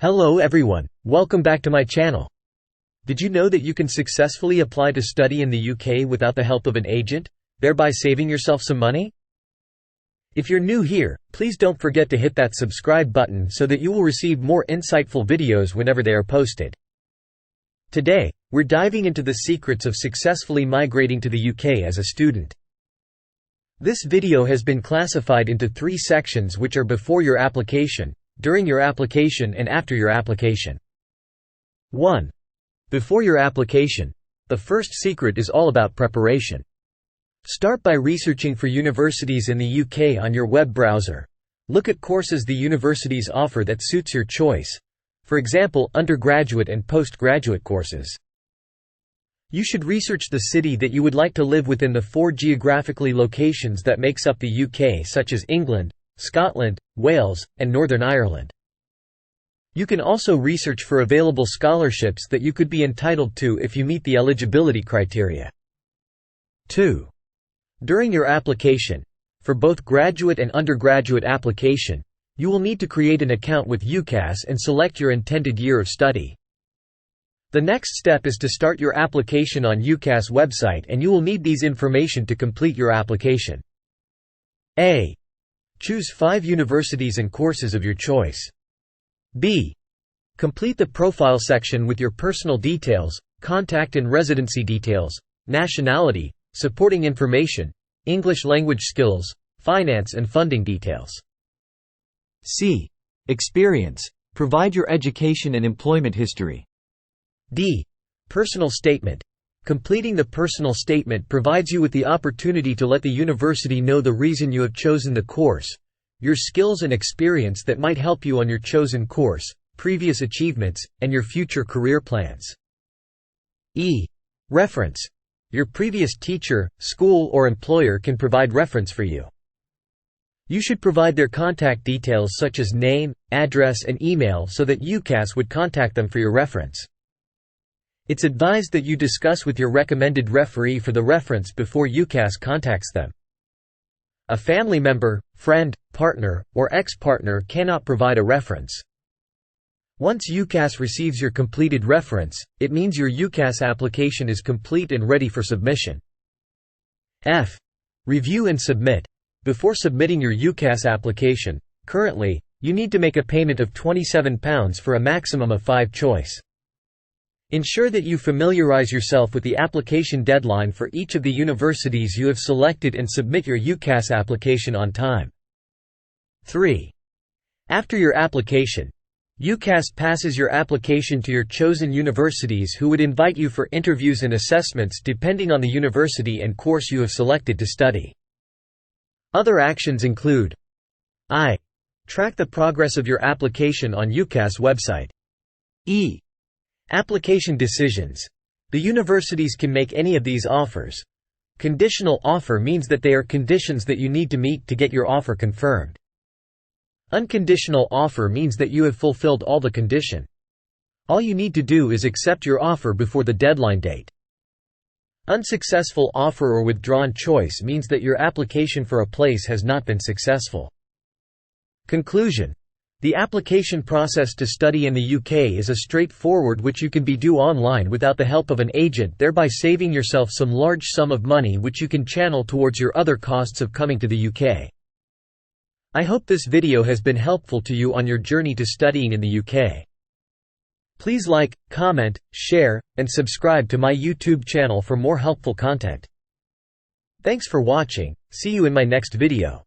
Hello everyone, welcome back to my channel. Did you know that you can successfully apply to study in the UK without the help of an agent, thereby saving yourself some money? If you're new here, please don't forget to hit that subscribe button so that you will receive more insightful videos whenever they are posted. Today, we're diving into the secrets of successfully migrating to the UK as a student. This video has been classified into 3 sections, which are before your application, during your application and after your application. 1. Before your application. The first secret is all about preparation. Start by researching for universities in the UK on your web browser. Look at courses the universities offer that suits your choice. For example, undergraduate and postgraduate courses. You should research the city that you would like to live within the 4 geographically locations that makes up the UK, such as England, Scotland, Wales, and Northern Ireland. You can also research for available scholarships that you could be entitled to if you meet the eligibility criteria. 2. During your application. For both graduate and undergraduate application, you will need to create an account with UCAS and select your intended year of study. The next step is to start your application on UCAS website, and you will need these information to complete your application. A. Choose 5 universities and courses of your choice. B. Complete the profile section with your personal details, contact and residency details, nationality, supporting information, English language skills, finance and funding details. C. Experience. Provide your education and employment history. D. Personal statement. Completing the personal statement provides you with the opportunity to let the university know the reason you have chosen the course, your skills and experience that might help you on your chosen course, previous achievements, and your future career plans. E. Reference. Your previous teacher, school or employer can provide reference for you. You should provide their contact details such as name, address and email so that UCAS would contact them for your reference. It's advised that you discuss with your recommended referee for the reference before UCAS contacts them. A family member, friend, partner, or ex-partner cannot provide a reference. Once UCAS receives your completed reference, it means your UCAS application is complete and ready for submission. F. Review and submit. Before submitting your UCAS application, currently, you need to make a payment of £27 for a maximum of 5 choice. Ensure that you familiarize yourself with the application deadline for each of the universities you have selected and submit your UCAS application on time. 3. After your application, UCAS passes your application to your chosen universities, who would invite you for interviews and assessments depending on the university and course you have selected to study. Other actions include: I. Track the progress of your application on UCAS website. E. Application decisions. The universities can make any of these offers. Conditional offer means that they are conditions that you need to meet to get your offer confirmed. Unconditional offer means that you have fulfilled all the condition. All you need to do is accept your offer before the deadline date. Unsuccessful offer or withdrawn choice means that your application for a place has not been successful. Conclusion. The application process to study in the UK is a straightforward which you can do online without the help of an agent, thereby saving yourself some large sum of money which you can channel towards your other costs of coming to the UK. I hope this video has been helpful to you on your journey to studying in the UK. Please like, comment, share, and subscribe to my YouTube channel for more helpful content. Thanks for watching. See you in my next video.